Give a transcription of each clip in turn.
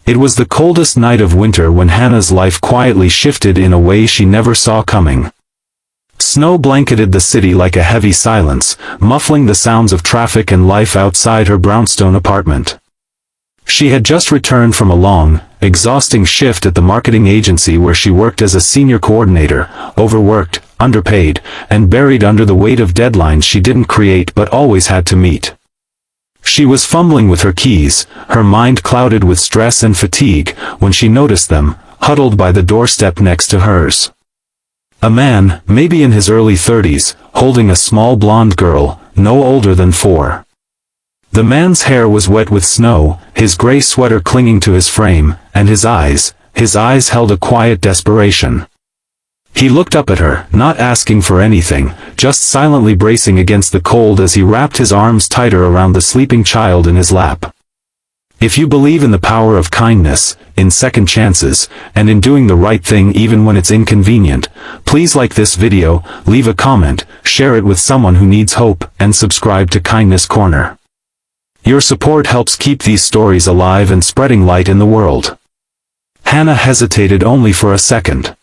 It was the coldest night of winter when Hannah's life quietly shifted in a way she never saw coming. Snow blanketed the city like a heavy silence, muffling the sounds of traffic and life outside her brownstone apartment. She had just returned from a long, exhausting shift at the marketing agency where she worked as a senior coordinator, overworked, underpaid, and buried under the weight of deadlines she didn't create but always had to meet. She was fumbling with her keys, her mind clouded with stress and fatigue, when she noticed them, huddled by the doorstep next to hers. A man, maybe in his early 30s, holding a small blonde girl, no older than 4. The man's hair was wet with snow, his gray sweater clinging to his frame, and his eyes held a quiet desperation. He looked up at her, not asking for anything, just silently bracing against the cold as he wrapped his arms tighter around the sleeping child in his lap. If you believe in the power of kindness, in second chances, and in doing the right thing even when it's inconvenient, please like this video, leave a comment, share it with someone who needs hope, and subscribe to Kindness Corner. Your support helps keep these stories alive and spreading light in the world. Hannah hesitated only for a second.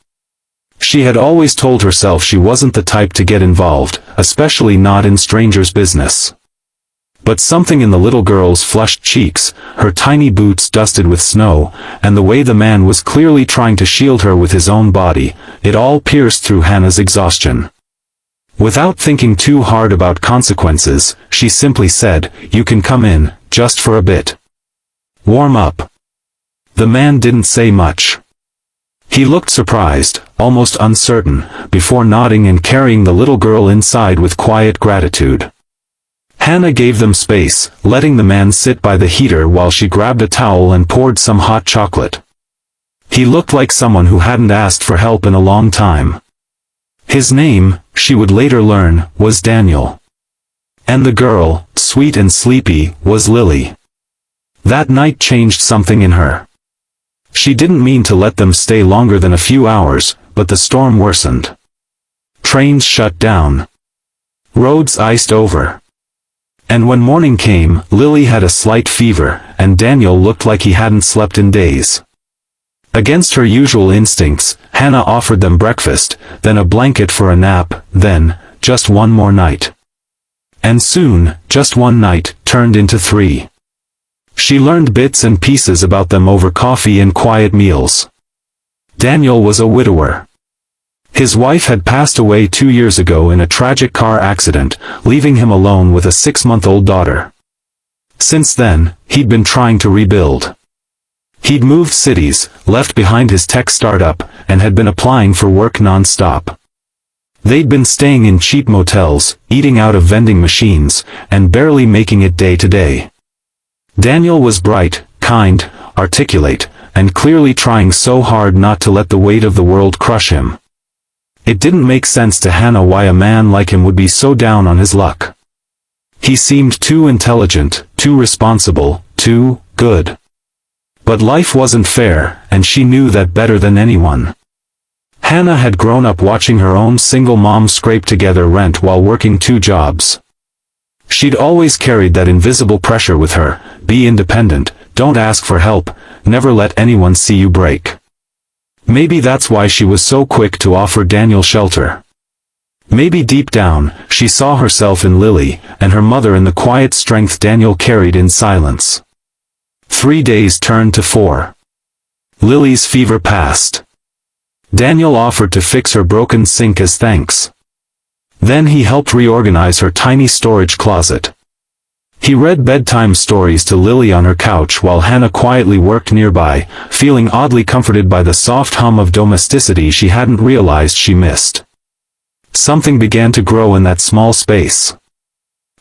She had always told herself she wasn't the type to get involved, especially not in strangers' business. But something in the little girl's flushed cheeks, her tiny boots dusted with snow, and the way the man was clearly trying to shield her with his own body, it all pierced through Hannah's exhaustion. Without thinking too hard about consequences, she simply said, "You can come in, just for a bit. Warm up." The man didn't say much. He looked surprised, almost uncertain, before nodding and carrying the little girl inside with quiet gratitude. Hannah gave them space, letting the man sit by the heater while she grabbed a towel and poured some hot chocolate. He looked like someone who hadn't asked for help in a long time. His name, she would later learn, was Daniel. And the girl, sweet and sleepy, was Lily. That night changed something in her. She didn't mean to let them stay longer than a few hours, but the storm worsened. Trains shut down. Roads iced over. And when morning came, Lily had a slight fever, and Daniel looked like he hadn't slept in days. Against her usual instincts, Hannah offered them breakfast, then a blanket for a nap, then, just one more night. And soon, just one night, turned into 3. She learned bits and pieces about them over coffee and quiet meals. Daniel was a widower. His wife had passed away 2 years ago in a tragic car accident, leaving him alone with a 6-month-old daughter. Since then, he'd been trying to rebuild. He'd moved cities, left behind his tech startup, and had been applying for work non-stop. They'd been staying in cheap motels, eating out of vending machines, and barely making it day to day. Daniel was bright, kind, articulate, and clearly trying so hard not to let the weight of the world crush him. It didn't make sense to Hannah why a man like him would be so down on his luck. He seemed too intelligent, too responsible, too good. But life wasn't fair, and she knew that better than anyone. Hannah had grown up watching her own single mom scrape together rent while working 2 jobs. She'd always carried that invisible pressure with her: be independent, don't ask for help, never let anyone see you break. Maybe that's why she was so quick to offer Daniel shelter. Maybe deep down, she saw herself in Lily, and her mother in the quiet strength Daniel carried in silence. 3 days turned to 4. Lily's fever passed. Daniel offered to fix her broken sink as thanks. Then he helped reorganize her tiny storage closet. He read bedtime stories to Lily on her couch while Hannah quietly worked nearby, feeling oddly comforted by the soft hum of domesticity she hadn't realized she missed. Something began to grow in that small space.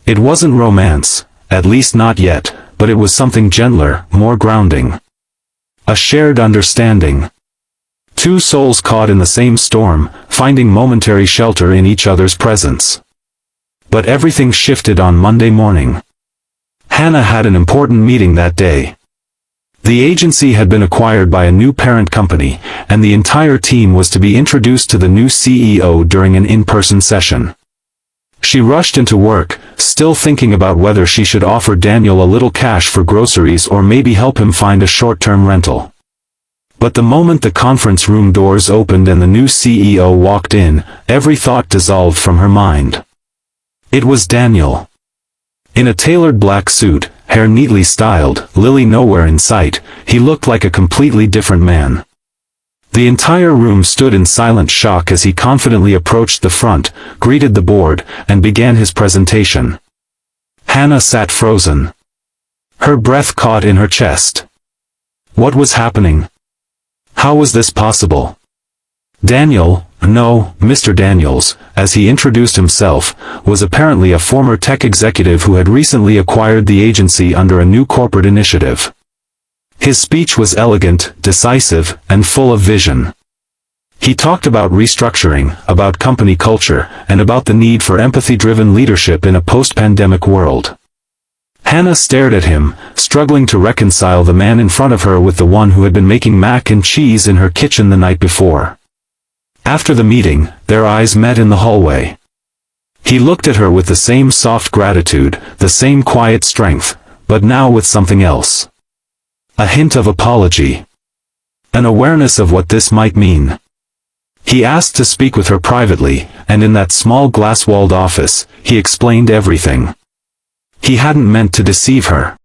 It wasn't romance, at least not yet, but it was something gentler, more grounding. A shared understanding. 2 souls caught in the same storm, finding momentary shelter in each other's presence. But everything shifted on Monday morning. Hannah had an important meeting that day. The agency had been acquired by a new parent company, and the entire team was to be introduced to the new CEO during an in-person session. She rushed into work, still thinking about whether she should offer Daniel a little cash for groceries or maybe help him find a short-term rental. But the moment the conference room doors opened and the new CEO walked in, every thought dissolved from her mind. It was Daniel. In a tailored black suit, hair neatly styled, Lily nowhere in sight, he looked like a completely different man. The entire room stood in silent shock as he confidently approached the front, greeted the board, and began his presentation. Hannah sat frozen. Her breath caught in her chest. What was happening? How was this possible? Daniel, no, Mr. Daniels, as he introduced himself, was apparently a former tech executive who had recently acquired the agency under a new corporate initiative. His speech was elegant, decisive, and full of vision. He talked about restructuring, about company culture, and about the need for empathy-driven leadership in a post-pandemic world. Hannah stared at him, struggling to reconcile the man in front of her with the one who had been making mac and cheese in her kitchen the night before. After the meeting, their eyes met in the hallway. He looked at her with the same soft gratitude, the same quiet strength, but now with something else. A hint of apology. An awareness of what this might mean. He asked to speak with her privately, and in that small glass-walled office, he explained everything. He hadn't meant to deceive her.